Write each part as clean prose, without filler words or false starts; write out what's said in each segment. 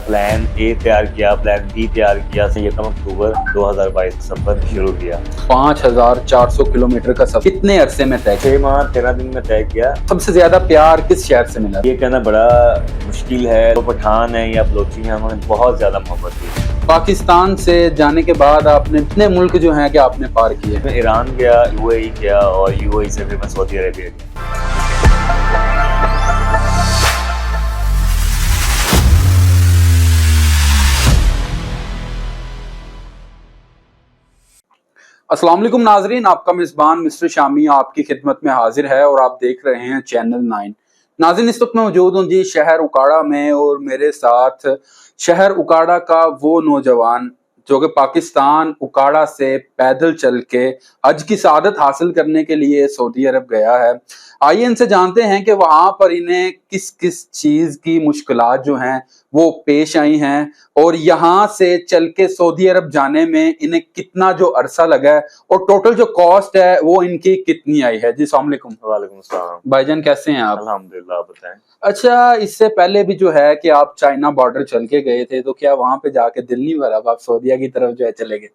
Plan A तैयार किया, plan B तैयार किया, 1 अक्टूबर 2022 सफर शुरू किया। 5400 किलोमीटर का सफर कितने अरसे में तय किया? 6 माह 13 दिन में तय किया। सबसे ज्यादा प्यार किस शहर से मिला? ये कहना बड़ा मुश्किल है, तो पठान है या बलोची है, हमें बहुत ज्यादा मोहब्बत थी। पाकिस्तान से जाने के बाद आपने कितने मुल्क जो हैं कि आपने पार किए? मैं ईरान गया, यूएई गया और यूएई से फिर मैं सऊदी अरेबिया गया। अस्सलाम वालेकुम नाजरीन, आपका मेजबान मिस्टर शामी आपकी खिदमत में हाजिर है और आप देख रहे हैं चैनल 9। नाज़रीन, इस वक्त मौजूद हूँ जी शहर उकाड़ा में और मेरे साथ शहर उकाड़ा का वो नौजवान जो कि पाकिस्तान उकाड़ा से पैदल चल के हज की सआदत हासिल करने के लिए सऊदी अरब गया है। आइए इनसे जानते हैं कि वहां पर इन्हें किस किस चीज की मुश्किलात जो हैं वो पेश आई हैं और यहाँ से चल के सऊदी अरब जाने में इन्हें कितना जो अरसा लगा है और टोटल जो कॉस्ट है वो इनकी कितनी आई है। जी अस्सलाम वालेकुम। वालेकुम सलाम भाईजान, कैसे हैं आप? अल्हम्दुलिल्लाह, आप बताएं। अच्छा, इससे पहले भी जो है कि आप चाइना बॉर्डर चल के गए थे, तो क्या वहां पे जाके दिल नहीं भरा? आप सऊदीया की तरफ जो है चले गए?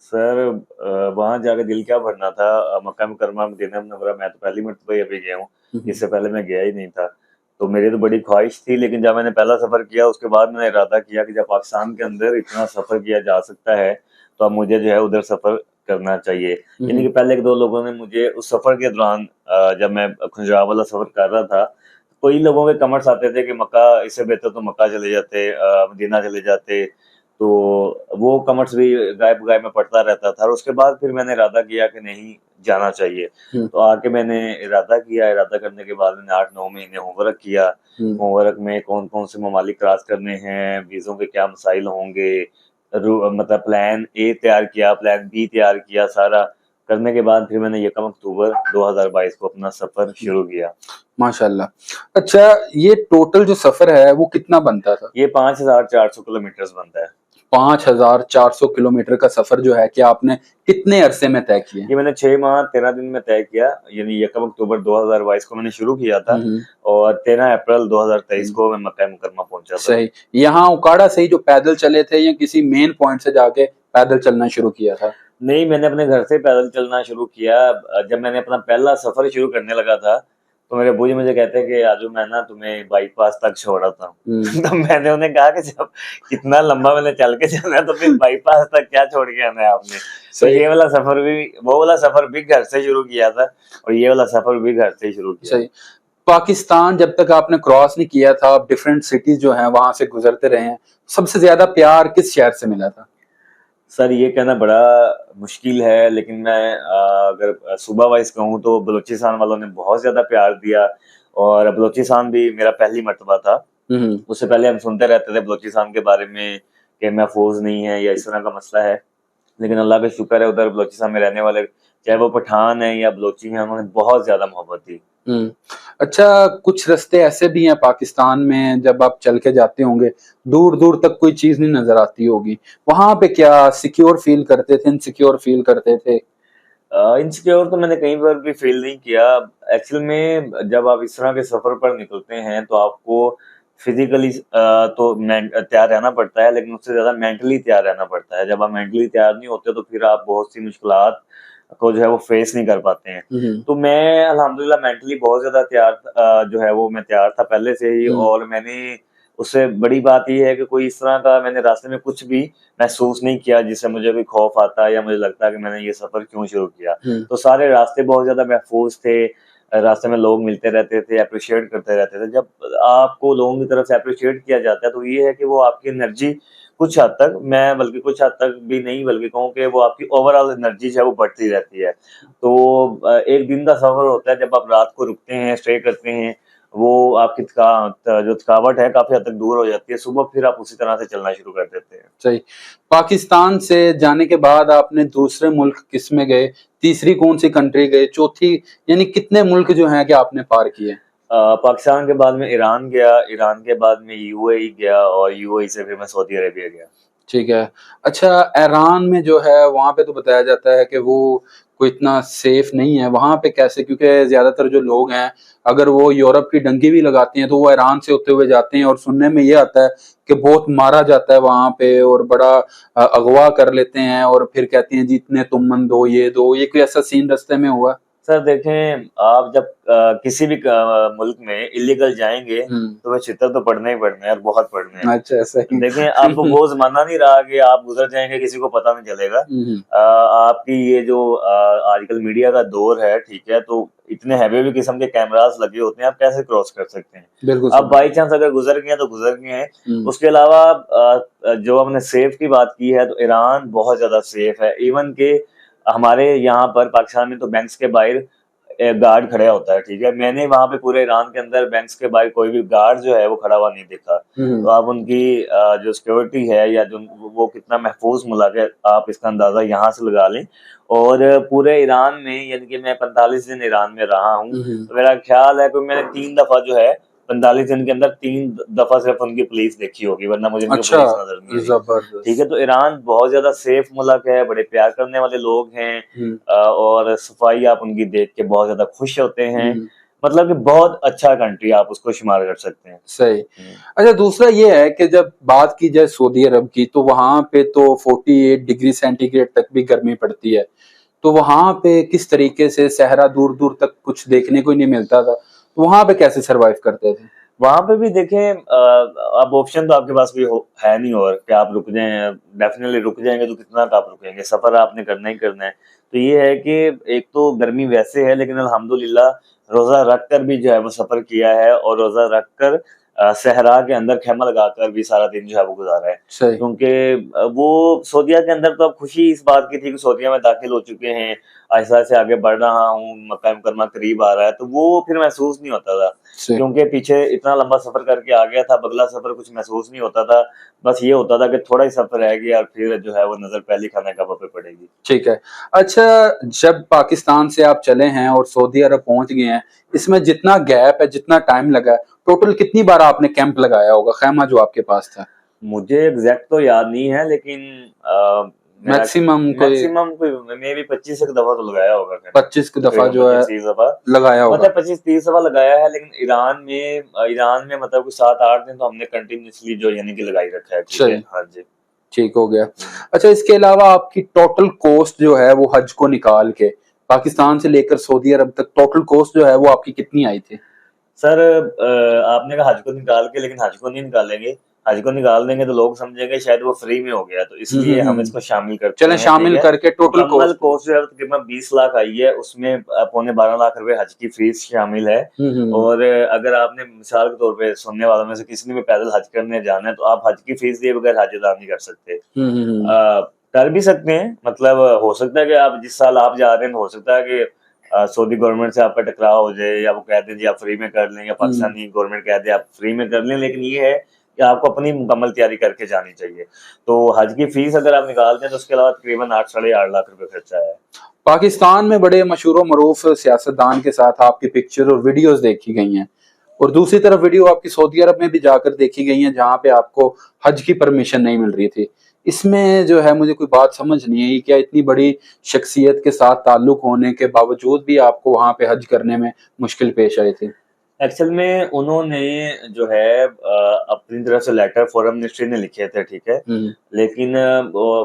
सर वहां जाकर दिल क्या भरना था। मक्का मुकर्रमा, मदीना मुनव्वरा मैं तो पहली मरतबा ही अभी गया हूँ, इससे पहले मैं गया ही नहीं था। तो मेरी तो बड़ी ख्वाहिश थी, लेकिन जब मैंने पहला सफर किया उसके बाद मैंने इरादा किया कि जब पाकिस्तान के अंदर इतना सफर किया जा सकता है तो अब मुझे जो है उधर सफर करना चाहिए। यानी कि पहले एक दो लोगों ने मुझे उस सफर के दौरान, जब मैं खुंजराव वाला सफर कर रहा था, कई लोगों के कमेंट्स आते थे कि मक्का, इससे बेहतर तो मक्का चले जाते, मदीना चले जाते। तो वो कमेंट्स भी गायब गायब में पढ़ता रहता था और उसके बाद फिर मैंने इरादा किया कि नहीं, जाना चाहिए। तो आके मैंने इरादा किया। इरादा करने के बाद मैंने 8-9 महीने होमवर्क किया। होमवर्क में कौन कौन से ममालिक क्रॉस करने हैं, वीज़ों के क्या मसाइल होंगे, मतलब प्लान ए तैयार किया, प्लान बी तैयार किया। सारा करने के बाद फिर मैंने 1 अक्टूबर 2022 को अपना सफर शुरू किया। माशाल्लाह। अच्छा, ये टोटल जो सफर है वो कितना बनता था? ये 5400 किलोमीटर बनता है। 5400 किलोमीटर का सफर जो है कि आपने कितने अरसे में तय किया? ये मैंने 6 माह 13 दिन में तय किया। यानी 1 अक्टूबर 2022 को मैंने शुरू किया था और 13 अप्रैल 2023 को मैं मक्का मुकर्रमा पहुंचा था। सही। यहाँ उकाड़ा से ही जो पैदल चले थे या किसी मेन पॉइंट से जाके पैदल चलना शुरू किया था? नहीं, मैंने अपने घर से पैदल चलना शुरू किया। जब मैंने अपना पहला सफर शुरू करने लगा था तो मेरे अब्बू जी मुझे कहते हैं कि आजू मैं ना तुम्हें बाईपास तक छोड़ता हूँ। तो मैंने उन्हें कहा कि जब इतना लंबा मैंने चल के चलना है तो फिर बाईपास तक क्या छोड़ के आना है आपने। तो ये वाला सफर भी, वो वाला सफर भी घर से शुरू किया था और ये वाला सफर भी घर से शुरू किया। सही। पाकिस्तान जब तक आपने क्रॉस नहीं किया था, आप डिफरेंट सिटीज जो हैं वहां से गुजरते रहे हैं, सबसे ज्यादा प्यार किस शहर से मिला था? सर ये कहना बड़ा मुश्किल है, लेकिन मैं अगर सूबा वाइज कहूँ तो बलूचिस्तान वालों ने बहुत ज्यादा प्यार दिया और बलूचिस्तान भी मेरा पहली मर्तबा था। उससे पहले हम सुनते रहते थे बलूचिस्तान के बारे में कि महफूज नहीं है या इस तरह का मसला है, लेकिन अल्लाह का शुक्र है उधर बलूचिस्तान में रहने वाले, चाहे वो पठान है या बलोची हैं, उन्होंने बहुत ज्यादा मोहब्बत दी। अच्छा, कुछ रास्ते ऐसे भी हैं पाकिस्तान में जब आप चल के जाते होंगे दूर दूर तक कोई चीज नहीं नजर आती होगी, वहां पे क्या सिक्योर फील करते थे, इनसिक्योर फील करते थे? इनसिक्योर तो मैंने कहीं पर भी फील नहीं किया। एक्चुअल में जब आप इस तरह के सफर पर निकलते हैं तो आपको फिजिकली तो तैयार रहना पड़ता है, लेकिन उससे ज्यादा मेंटली तैयार रहना पड़ता है। जब आप मेंटली तैयार नहीं होते तो फिर आप बहुत सी मुश्किलात को जो है वो फेस नहीं कर पाते हैं। तो मैं अल्हम्दुलिल्लाह मेंटली बहुत ज्यादा तैयार, जो है वो मैं तैयार था पहले से ही। और मैंने, उससे बड़ी बात यह है कि कोई इस तरह का मैंने रास्ते में कुछ भी महसूस नहीं किया जिससे मुझे कोई खौफ आता या मुझे लगता कि मैंने ये सफर क्यों शुरू किया। तो सारे रास्ते बहुत ज्यादा महफूज थे। रास्ते में लोग मिलते रहते थे, अप्रिशिएट करते रहते थे। जब आपको लोगों की तरफ से अप्रिशिएट किया जाता है तो ये है कि वो आपकी एनर्जी कुछ हद तक, मैं बल्कि कुछ हद तक भी नहीं बल्कि कहूँ कि वो आपकी ओवरऑल एनर्जी जो है वो बढ़ती रहती है। तो एक दिन का सफर होता है, जब आप रात को रुकते हैं, स्टे करते हैं, वो आपकी जो थकावट है काफी हद तक दूर हो जाती है। सुबह फिर आप उसी तरह से चलना शुरू कर देते हैं। सही। पाकिस्तान से जाने के बाद आपने दूसरे मुल्क किस में गए? तीसरी कौन सी कंट्री गए? चौथी, यानी कितने मुल्क जो हैं कि आपने पार किए? पाकिस्तान के बाद में ईरान गया, ईरान के बाद में यूएई गया और यूएई से फिर मैं सऊदी अरेबिया गया। ठीक है। अच्छा, ईरान में जो है वहाँ पे तो बताया जाता है कि वो कोई इतना सेफ नहीं है। वहाँ पे कैसे? क्योंकि ज्यादातर जो लोग हैं अगर वो यूरोप की डंकी भी लगाते हैं तो वो ईरान से होते हुए जाते हैं, और सुनने में ये आता है कि बहुत मारा जाता है वहाँ पे और बड़ा अगवा कर लेते हैं और फिर कहते हैं जी इतने तुम मन दो, ये कोई ऐसा सीन रास्ते में हुआ? सर देखें, आप जब किसी भी मुल्क में इलीगल जाएंगे तो वह चित्तर तो पढ़ने ही पढ़ने हैं और बहुत पढ़ने हैं। अच्छा, ऐसा ही। देखें, अब वो जमाना नहीं रहा कि आप गुजर जाएंगे किसी को पता नहीं चलेगा। आपकी ये जो आजकल मीडिया का दौर है, ठीक है, तो इतने हैवी किस्म के कैमरास लगे होते हैं, आप कैसे क्रॉस कर सकते हैं? बिल्कुल अब बाई चांस अगर गुजर गए तो गुजर गए हैं। उसके अलावा जो हमने सेफ की बात की है, तो ईरान बहुत ज्यादा सेफ है। इवन के हमारे यहाँ पर पाकिस्तान में तो बैंक्स के बाहर गार्ड खड़ा होता है, ठीक है। मैंने वहां पे पूरे ईरान के अंदर बैंक्स के बाहर कोई भी गार्ड जो है वो खड़ा हुआ नहीं देखा। तो आप उनकी जो सिक्योरिटी है या जो वो कितना महफूज मुल्क है, आप इसका अंदाजा यहाँ से लगा लें। और पूरे ईरान में, यानी कि मैं 45 दिन ईरान में रहा हूँ, तो मेरा ख्याल है कि मैंने 3 दफा जो है 45 दिन के अंदर 3 दफा सिर्फ उनकी पुलिस देखी होगी, वरना मुझे उनकी अच्छा, पुलिस नजर नहीं आई। जबरदस्त। ठीक है, तो ईरान बहुत ज्यादा सेफ मुल्क है, बड़े प्यार करने वाले लोग हैं। और सफाई आप उनकी देख के बहुत ज्यादा खुश होते हैं। मतलब कि बहुत अच्छा कंट्री आप उसको शुमार कर सकते हैं। सही। अच्छा, दूसरा ये है कि जब बात की जाए सऊदी अरब की, तो वहां पे तो 48 डिग्री सेंटीग्रेड तक भी गर्मी पड़ती है। तो वहां पे किस तरीके से सहरा दूर दूर तक कुछ देखने को ही नहीं मिलता था, तो वहां पे कैसे सरवाइव करते थे? वहां पे भी देखें, अब ऑप्शन तो आपके पास भी है नहीं, और कि आप रुक जाएं। डेफिनेटली रुक जाएंगे तो कितना आप रुकेंगे, सफर आपने करना ही करना है। तो ये है कि एक तो गर्मी वैसे है, लेकिन अल्हम्दुलिल्लाह रोजा रख कर भी जो है वो सफर किया है, और रोजा रख कर सहरा के अंदर खेमा लगाकर भी सारा दिन जो है वो गुजारा है। क्योंकि वो सऊदीया के अंदर तो अब खुशी इस बात की थी कि सऊदीया में दाखिल हो चुके हैं, आहिस्ता से आगे बढ़ रहा हूँ, मक्का मुकर्रमा करीब आ रहा है, तो वो फिर महसूस नहीं होता था। क्योंकि पीछे इतना लंबा सफर करके आ गया था, अगला सफर कुछ महसूस नहीं होता था। बस ये होता था कि थोड़ा ही सफर रह गया और फिर जो है वो नजर पहली खाना कबाब पे पड़ेगी। ठीक है। अच्छा, जब पाकिस्तान से आप चले हैं और सऊदी अरब पहुंच गए हैं, इसमें जितना गैप है, जितना टाइम लगा है, टोटल कितनी बार आपने कैंप लगाया होगा, खैमा जो आपके पास था? मुझे एग्जैक्ट तो याद नहीं है, लेकिन मैक्सिमम कोई मे भी 25 दफा तो लगाया होगा। 25 दफा जो है 25 दफा लगाया होगा, मतलब 25-30 दफा लगाया है। लेकिन ईरान में मतलब कुछ 7-8 दिन तो हमने कंटिन्यूसली जो यानी कि लगाई रखा है। ठीक है, हाँ जी, ठीक हो गया। अच्छा, इसके अलावा आपकी टोटल कॉस्ट जो है वो हज को निकाल के पाकिस्तान से लेकर सऊदी अरब तक टोटल कॉस्ट जो है वो आपकी कितनी आई थी? सर आपने कहा हज को निकाल के, लेकिन हज को नहीं निकालेंगे। हज को निकाल देंगे तो लोग समझेंगे शायद वो फ्री में हो गया, तो इसलिए हम इसको शामिल करते हैं। चलें, शामिल करके टोटल कॉस्ट जो है तकरीबन 20 लाख आई है, उसमें पौने 12 लाख रुपए हज की फीस शामिल है। और अगर आपने मिसाल के तौर पे सुनने वालों में से किसी ने भी पैदल हज करने जाना है, तो आप हज की फीस दिए बगैर हज अदा नहीं कर सकते। कर भी सकते हैं, मतलब हो सकता है कि आप जिस साल आप जा रहे हैं, हो सकता है कि सऊदी गवर्नमेंट से आपका टकराव हो जाए, या वो कह दें जी आप फ्री में कर लें, या पाकिस्तानी गवर्नमेंट कह दे आप फ्री में कर लें। लेकिन ये है कि आपको अपनी मुकम्मल तैयारी करके जानी चाहिए। तो हज की फीस अगर आप निकालते हैं तो उसके अलावा तकरीबन 8-8.5 लाख रुपए खर्चा है। पाकिस्तान में बड़े मशहूर मरूफ सियासतदान के साथ आपकी पिक्चर और वीडियोस देखी गई हैं, और दूसरी तरफ वीडियो आपकी सऊदी अरब में भी जाकर देखी गई है जहां पे आपको हज की परमिशन नहीं मिल रही थी। इसमें जो है मुझे कोई बात समझ नहीं आई, क्या इतनी बड़ी शख्सियत के साथ ताल्लुक होने के बावजूद भी आपको वहां पे हज करने में मुश्किल पेश आई थी? एक्चुअल में उन्होंने जो है अपनी तरफ से लेटर फॉरेन मिनिस्ट्री ने लिखे थे, ठीक है। लेकिन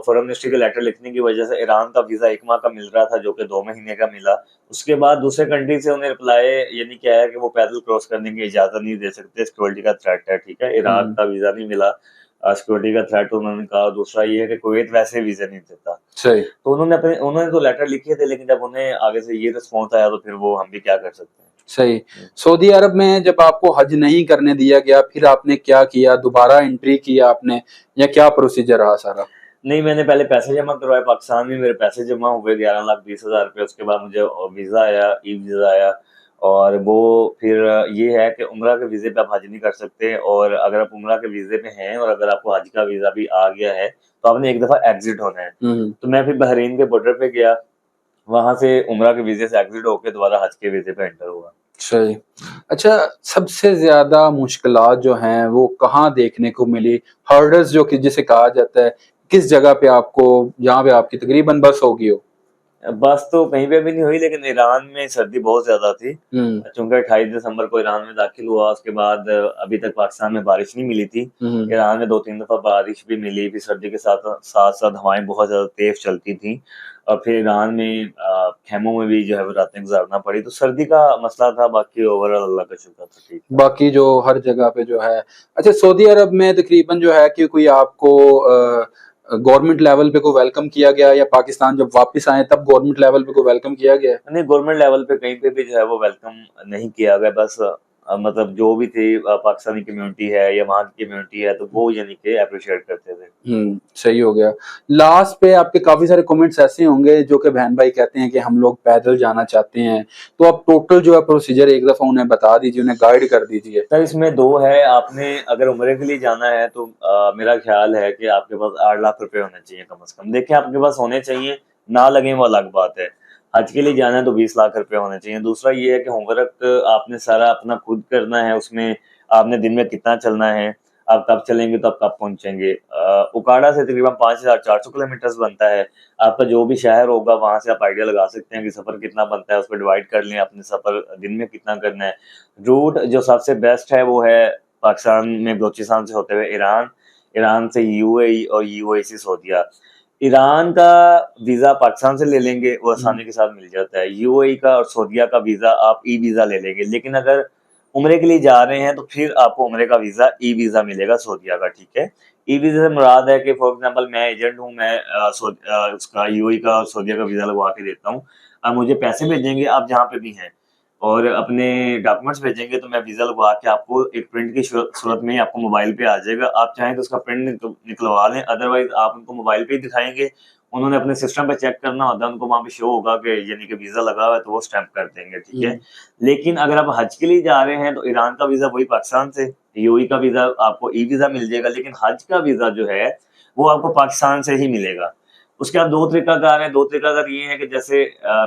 फॉरेन मिनिस्ट्री के लेटर लिखने की वजह से ईरान का वीजा 1 माह का मिल रहा था, जो कि 2 महीने का मिला। उसके बाद दूसरे कंट्री से उन्हें रिप्लाई यानी क्या है कि वो पैदल क्रॉस करने की इजाजत नहीं दे सकते, सिक्योरिटी का थ्रेट है, ठीक है। इराक का वीजा नहीं मिला, सिक्योरिटी का थ्रेट उन्होंने कहा। दूसरा ये है कि कुवैत वैसे वीजा नहीं देता। सही। तो उन्होंने तो लेटर लिखे थे, लेकिन जब उन्हें आगे से ये रिस्पॉन्स आया तो फिर वो हम भी क्या कर सकते हैं। सही। सऊदी अरब में जब आपको हज नहीं करने दिया गया, फिर आपने क्या किया? दोबारा एंट्री किया आपने, या क्या प्रोसीजर रहा सारा? नहीं, मैंने पहले पैसे जमा करवाए पाकिस्तान में, मेरे पैसे जमा हुए 11,20,000 रुपये। उसके बाद मुझे वीज़ा आया, ई वीज़ा आया। और वो फिर ये है कि उम्रा के वीज़े पे आप हज नहीं कर सकते, और अगर आप उम्रा के वीज़े पे हैं और अगर आपको हज का वीज़ा भी आ गया है तो आपने एक दफ़ा एग्जिट होना है। तो मैं फिर बहरीन के बॉर्डर पे गया, वहां से उम्रा के वीज़े से एग्जिट होकर दोबारा हज के वीज़े पे एंटर हुआ। सही। अच्छा, सबसे ज्यादा मुश्किलात जो हैं वो कहाँ देखने को मिली? हर्डल्स जो कि जिसे कहा जाता है, किस जगह पे आपको, जहाँ पे आपकी तकरीबन बस होगी हो? बस तो कहीं पे भी नहीं हुई, लेकिन ईरान में सर्दी बहुत ज्यादा थी। हम्म। चूंकि 28 दिसंबर को ईरान में दाखिल हुआ, उसके बाद अभी तक पाकिस्तान में बारिश नहीं मिली थी। हम्म। ईरान में 2-3 दफा बारिश भी मिली, फिर सर्दी के साथ साथ साथ हवाएं बहुत ज्यादा तेज चलती थी, और फिर ईरान में खेमों में भी जो है वो रातें गुजारना पड़ी। तो सर्दी का मसला था, बाकी ओवरऑल अल्लाह का शुक्र था, ठीक था। बाकी जो हर जगह पे जो है, अच्छा सऊदी अरब में तकरीबन जो है कि कोई आपको गवर्नमेंट लेवल पे को वेलकम किया गया, या पाकिस्तान जब वापस आए तब गवर्नमेंट लेवल पे को वेलकम किया गया? नहीं, गवर्नमेंट लेवल पे कहीं पे भी जो है वो वेलकम नहीं किया गया। बस मतलब जो भी थी पाकिस्तानी कम्युनिटी है या वहाँ की कम्युनिटी है, तो वो यानी कि अप्रिशिएट करते थे। सही हो गया। लास्ट पे आपके काफी सारे कमेंट्स ऐसे होंगे जो कि बहन भाई कहते हैं कि हम लोग पैदल जाना चाहते हैं, तो आप टोटल जो है प्रोसीजर एक दफा उन्हें बता दीजिए, उन्हें गाइड कर दीजिए। सर, इसमें दो है। आपने अगर उम्रे के लिए जाना है तो मेरा ख्याल है कि आपके पास 8 लाख रुपए होने चाहिए कम से कम। देखिए, आपके पास होने चाहिए, ना लगे वो अलग बात है। हज के लिए जाना है तो 20 लाख रुपए होने चाहिए। दूसरा ये है कि होमवर्क आपने सारा अपना खुद करना है। उसमें आपने दिन में कितना चलना है, आप कब चलेंगे तो आप कब पहुंचेंगे। उकाड़ा से तकरीबन 5,400 किलोमीटर बनता है। आपका जो भी शहर होगा वहां से आप आइडिया लगा सकते हैं कि सफर कितना बनता है, उस पर डिवाइड कर लें अपने सफर दिन में कितना करना है। रूट जो सबसे बेस्ट है वो है पाकिस्तान में बलोचिस्तान से होते हुए ईरान, ईरान से यूएई और यूएई से सऊदीया। ईरान का वीजा पाकिस्तान से ले लेंगे, वो आसानी के साथ मिल जाता है। यूएई का और सऊदीया का वीजा आप ई वीजा ले लेंगे। लेकिन अगर उम्रे के लिए जा रहे हैं तो फिर आपको उम्रे का वीजा ई वीजा मिलेगा सऊदीया का, ठीक है। ई वीजा से मुराद है कि फॉर एग्जांपल मैं एजेंट हूँ, मैं उसका यूएई का और सऊदीया का वीजा लगवा के देता हूँ। आप मुझे पैसे भेजेंगे, आप जहाँ पे भी हैं, और अपने डॉक्यूमेंट्स भेजेंगे, तो मैं वीजा लगवा के आपको एक प्रिंट की सूरत में ही आपको मोबाइल पे आ जाएगा। आप चाहें तो उसका प्रिंट निकलवा लें, अदरवाइज आप उनको मोबाइल पे ही दिखाएंगे। उन्होंने अपने सिस्टम पे चेक करना होता है, उनको वहां पे शो होगा कि यानी कि वीजा लगा हुआ है, तो वो स्टैंप कर देंगे, ठीक है। लेकिन अगर आप हज के लिए जा रहे हैं तो ईरान का वीजा वही पाकिस्तान से, यूएई का वीजा आपको ई वीजा मिल जाएगा, लेकिन हज का वीजा जो है वो आपको पाकिस्तान से ही मिलेगा। उसके बाद दो तरीकाकार है। दो तरीकाकार ये है कि जैसे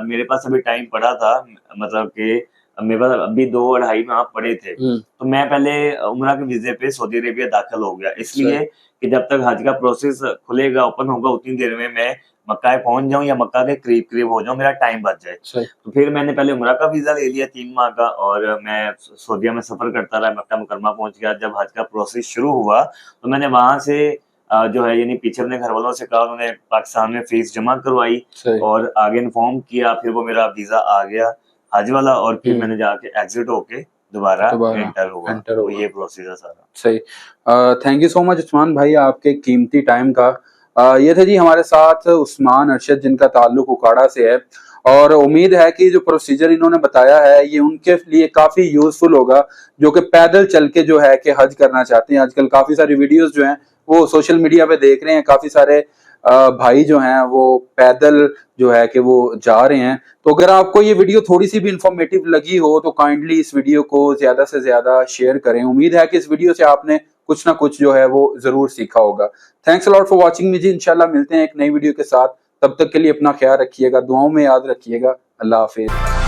मेरे पास अभी टाइम पड़ा था, मतलब कि मेरे पास अभी 2 अढ़ाई माह पड़े थे, तो मैं पहले उम्रा के वीजे पे सऊदी अरेबिया दाखिल हो गया, इसलिए कि जब तक हज का प्रोसेस खुलेगा, ओपन होगा, उतनी देर में मैं मक्का पहुंच जाऊं या मक्का के करीब करीब हो जाऊं, मेरा टाइम बच जाए। तो फिर मैंने पहले उम्रा का वीजा ले लिया 3 माह का, और मैं सऊदीया में सफर करता रहा, मक्का मुकरमा पहुंच गया। जब हज का प्रोसेस शुरू हुआ तो मैंने वहां से जो है यानी पीछे अपने घर वालों से कहा, उन्होंने पाकिस्तान में फीस जमा करवाई और आगे इन्फॉर्म किया, फिर वो मेरा वीजा आ गया हज वाला, और फिर मैंने जाके एग्जिट होके दोबारा एंटर हुआ। तो ये प्रोसीजर सारा। सही। Thank you so much Usman भाई आपके कीमती टाइम का। ये थे जी हमारे साथ उस्मान अरशद, जिनका ताल्लुक उकाड़ा से है, और उम्मीद है कि जो प्रोसीजर इन्होंने बताया है ये उनके लिए काफी यूजफुल होगा, जो कि पैदल चल के जो है कि हज करना चाहते हैं। आजकल काफी सारी वीडियोस जो हैं वो सोशल मीडिया पे देख रहे हैं, काफी सारे भाई जो हैं वो पैदल जो है कि वो जा रहे हैं। तो अगर आपको ये वीडियो थोड़ी सी भी इंफॉर्मेटिव लगी हो तो काइंडली इस वीडियो को ज्यादा से ज्यादा शेयर करें। उम्मीद है कि इस वीडियो से आपने कुछ ना कुछ जो है वो जरूर सीखा होगा। Thanks a lot for watching me जी। इंशाल्लाह मिलते हैं एक नई वीडियो के साथ, तब तक के लिए अपना ख्याल रखिएगा, दुआओं में याद रखिएगा। अल्लाह हाफिज।